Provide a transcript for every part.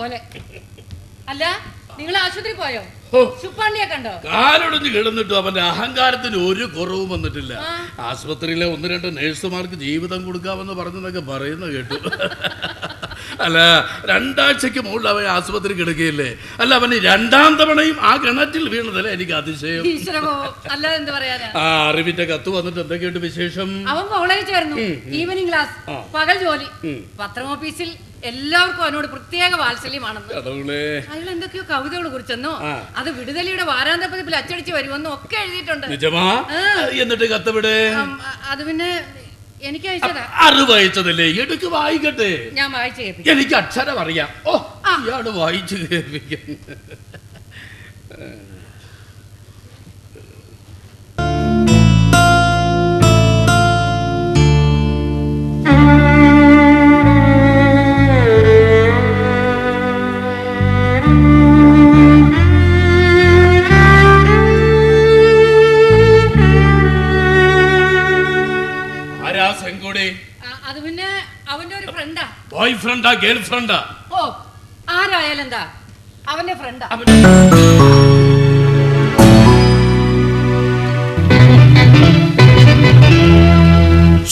പോലെ. അല്ല, നിങ്ങൾ ആശുപത്രി പോയോ? ശുപ്പാണ്ടിയെ കണ്ടോ? കാലൊടിഞ്ഞ് കിടന്നിട്ടും അവന്റെ അഹങ്കാരത്തിന് ഒരു കുറവും വന്നിട്ടില്ല. ആശുപത്രിയിലെ 1-2 നേഴ്സുമാർക്ക് ജീവിതം കൊടുക്കാമെന്ന് പറഞ്ഞതൊക്കെ പറയുന്ന കേട്ടു. അല്ല, 2 ആഴ്ചക്ക് മുകളിൽ അവൻ ആശുപത്രി കിടക്കുകയില്ലേ? അല്ല, അവന് 2ാം തവണയും ആ കിണറ്റിൽ വീണതല്ലേ എനിക്ക് അതിശയം. അറിവിന്റെ കത്ത് വന്നിട്ട് എന്തൊക്കെയുണ്ട് വിശേഷം? അവൻ കോളേജിൽ ചേർന്നു, ഈവനിങ് ക്ലാസ്, പകൽ ജോലി. പത്രം ഓഫീസിൽ എല്ലാവർക്കും അവനോട് പ്രത്യേക വാത്സല്യമാണെന്ന്. അയാൾ എന്തൊക്കെയോ കവിതകൾ കുറിച്ചെന്നോ അത് വിടുതലിയുടെ വാരാന്തപതിപ്പിൽ അച്ചടിച്ച് വരുമെന്നോ ഒക്കെ എഴുതിയിട്ടുണ്ട്. എന്നിട്ട് കത്തവിടെ? അത് പിന്നെ എനിക്ക് അയച്ചതാ. അറിവയച്ചതല്ലേ, എടുക്ക് വായിക്കട്ടെ. ഞാൻ വായിച്ചു കേൾപ്പിക്കാം. എനിക്ക് അക്ഷരം അറിയാം. ഓ, ഇയാള് വായിച്ചു കേൾപ്പിക്കും. അത് പിന്നെ അവന്റെ ഒരു ഫ്രണ്ടാ. ബോയ് ഫ്രണ്ടാ, ഗേൾ ഫ്രണ്ടാ? ഓ, ആരായാലും എന്താ, അവന്റെ ഫ്രണ്ടാ.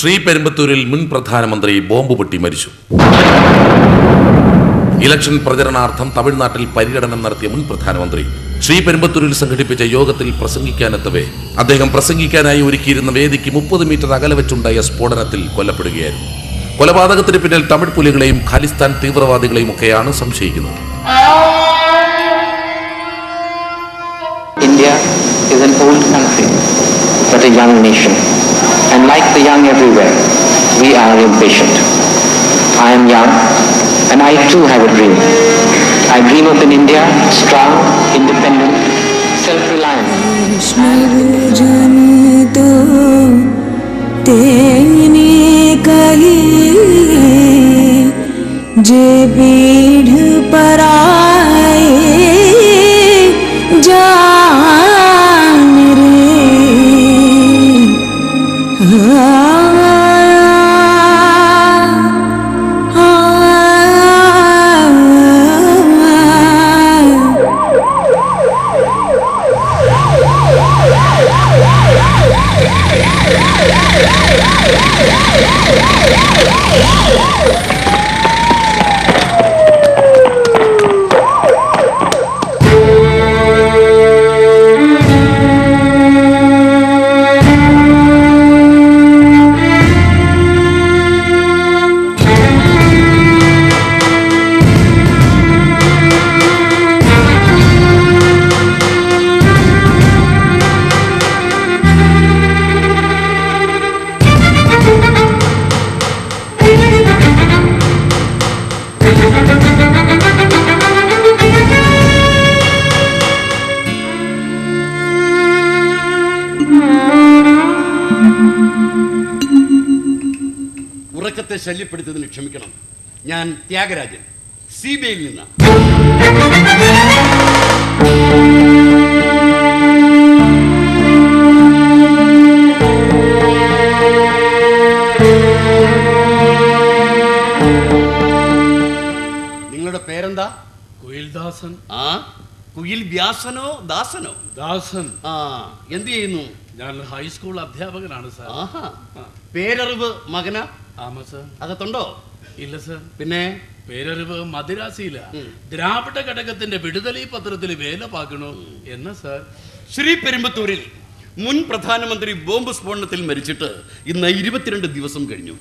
ശ്രീപെരുമ്പത്തൂരിൽ മുൻ പ്രധാനമന്ത്രി ബോംബ് പൊട്ടി മരിച്ചു. ഇലക്ഷൻ പ്രചരണാർത്ഥം തമിഴ്നാട്ടിൽ പര്യടനം നടത്തിയ മുൻ പ്രധാനമന്ത്രി ശ്രീപെരുമ്പത്തൂരിൽ സംഘടിപ്പിച്ച യോഗത്തിൽ പ്രസംഗിക്കാനെത്തവേ അദ്ദേഹം പ്രസംഗിക്കാനായി ഒരുക്കിയിരുന്ന വേദിക്ക് 30 മീറ്റർ അകലെ വെച്ചുണ്ടായ സ്ഫോടനത്തിൽ കൊല്ലപ്പെടുകയായിരുന്നു. കൊലപാതകത്തിന് പിന്നിൽ തമിഴ് പുലികളെയും ഖാലിസ്ഥാൻ തീവ്രവാദികളെയും ഒക്കെയാണ് സംശയിക്കുന്നത്. India is an old country, but a young nation. And like the young everywhere, we are impatient. I am young, and I too have a dream. I dream of an India strong, independent, self-reliant. जे पीढ़ पर आए जान रे ഉറക്കത്തെ ശല്യപ്പെടുത്തതിന് ക്ഷമിക്കണം. ഞാൻ ത്യാഗരാജൻ, സിബിഐയിൽ നിന്നാണ്. നിങ്ങളുടെ പേരെന്താ? കുയിൽദാസൻ. ആ, കുയിൽ വ്യാസനോ ദാസനോ? ദാസൻ. ആ, എന്ത് ചെയ്യുന്നു? ഞാൻ ഹൈസ്കൂൾ അധ്യാപകനാണ് സാർ. ആഹാ, പേരറിവ് മകനാ? ആമാ സാർ. അകത്തുണ്ടോ? ഇല്ല സാർ. പിന്നെ പേരറിവ് മദിരാസിയില ദ്രാവിഡ ഘടകത്തിന്റെ വിടുതലി പത്രത്തിൽ വേല പാക്കണോ എന്ന് സാർ. ശ്രീപെരുമ്പത്തൂരിൽ മുൻ പ്രധാനമന്ത്രി ബോംബ് സ്ഫോടനത്തിൽ മരിച്ചിട്ട് ഇന്ന് 22 ദിവസം കഴിഞ്ഞു.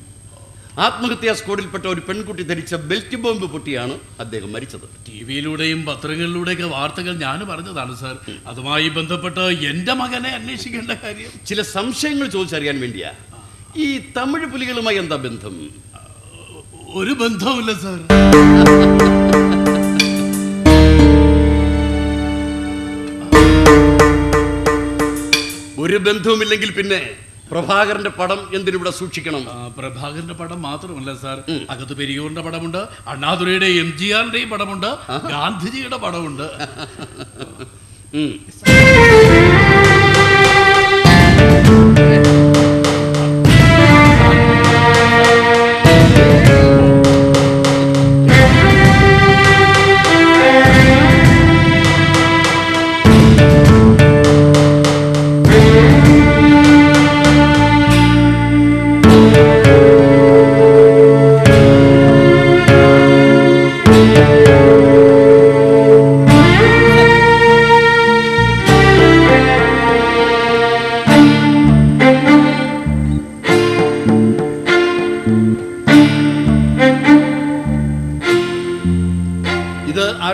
ആത്മഹത്യാ സ്ക്വാഡിൽപ്പെട്ട ഒരു പെൺകുട്ടി ധരിച്ച ബെൽറ്റ് ബോംബ് പൊട്ടിയാണ് അദ്ദേഹം മരിച്ചത്. ടിവിയിലൂടെയും പത്രങ്ങളിലൂടെയൊക്കെ വാർത്തകൾ ഞാൻ പറഞ്ഞതാണ് സാർ. അതുമായി ബന്ധപ്പെട്ട് എന്റെ മകനെ അന്വേഷിക്കേണ്ട കാര്യം. ചില സംശയങ്ങൾ ചോദിച്ചറിയാൻ വേണ്ടിയാ. ഈ തമിഴ് പുലികളുമായി എന്താ ബന്ധം? ഒരു ബന്ധവുമില്ല സാർ. ഒരു ബന്ധവുമില്ലെങ്കിൽ പിന്നെ പ്രഭാകരന്റെ പടം എന്തിനിവിടെ സൂക്ഷിക്കണം? പ്രഭാകരന്റെ പടം മാത്രമല്ല സാർ, അകത്ത് പെരിയൂറിന്റെ പടമുണ്ട്, അണ്ണാദുരയുടെ MGRന്റെയും പടമുണ്ട്, ഗാന്ധിജിയുടെ പടമുണ്ട്.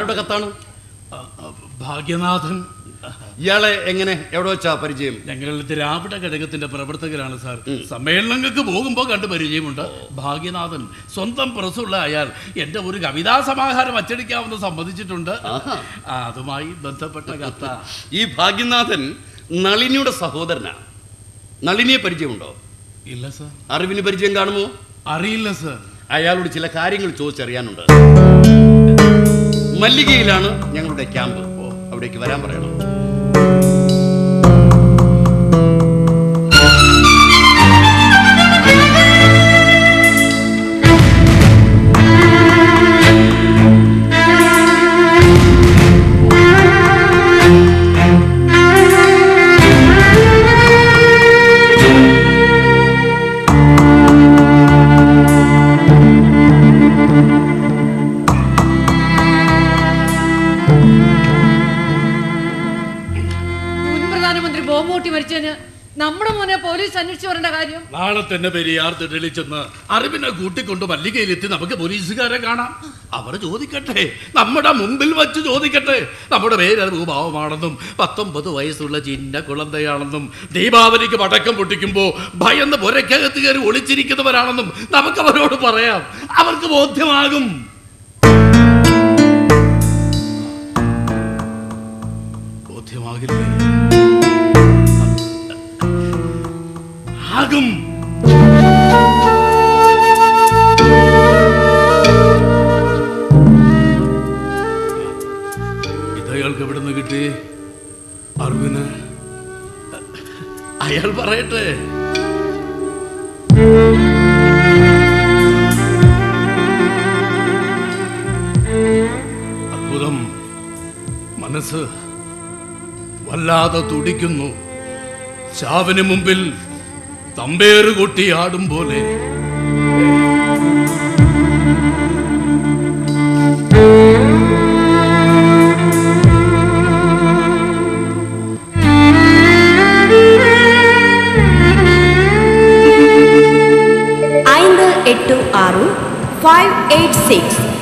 ആരുടെ കത്താണ്? ഭാഗ്യനാഥൻ. ഇയാളെ എങ്ങനെ എവിടെ വെച്ചാ പരിചയം? ഞങ്ങൾ ദ്രാവിഡ ഘടകത്തിന്റെ പ്രവർത്തകരാണ് സാർ. സമ്മേളനങ്ങൾക്ക് പോകുമ്പോൾ കണ്ട് പരിചയമുണ്ട്. ഭാഗ്യനാഥൻ സ്വന്തം പ്രസ്സുള്ള അയാൾ എന്റെ ഒരു കവിതാ സമാഹാരം അച്ചടിക്കാമെന്ന് സമ്മതിച്ചിട്ടുണ്ട്. അതുമായി ബന്ധപ്പെട്ട കഥ. ഈ ഭാഗ്യനാഥൻ നളിനിയുടെ സഹോദരനാണ്. നളിനിയെ പരിചയമുണ്ടോ? ഇല്ല സാർ. അറിവിന് പരിചയം കാണുമോ? അറിയില്ല സാർ. അയാളോട് ചില കാര്യങ്ങൾ ചോദിച്ചറിയാനുണ്ട്. മല്ലികയിലാണ് ഞങ്ങളുടെ ക്യാമ്പ്. അവിടേക്ക് വരാൻ പറയണം. നമ്മുടെ മോനെ പോലീസ് അന്വേഷിച്ചു വരേണ്ട കാര്യം. നാളെ തന്നെ പെരിയാർ തിടലിൽ ചെന്ന് അറിവിനെ കൂട്ടിക്കൊണ്ട് മല്ലികയിലെത്തി നമുക്ക് പോലീസുകാരെ കാണാം. അവർ ചോദിക്കട്ടെ, നമ്മുടെ മുമ്പിൽ വച്ച് ചോദിക്കട്ടെ, നമ്മുടെ പേര് ഭൂഭാവമാണെന്നും 19 വയസ്സുള്ള ചിന്ന കുളന്തയാണെന്നും ദീപാവലിക്ക് പടക്കം പൊട്ടിക്കുമ്പോ ഭയന്ന് പുരക്കകത്ത് കയറി ഒളിച്ചിരിക്കുന്നവരാണെന്നും നമുക്ക് അവരോട് പറയാം. അവർക്ക് ബോധ്യമാകും. ബോധ്യമാകില്ലേ? ആകും. ഇതയാൾക്ക് എവിടുന്ന് കിട്ടി? അറിവിന് അയാൾ പറയട്ടെ. അത്ഭുതം. മനസ്സ് വല്ലാതെ തുടിക്കുന്നു. ചാവിന് മുമ്പിൽ തമ്പേറ് കൊട്ടി ആടും പോലെ. $586 586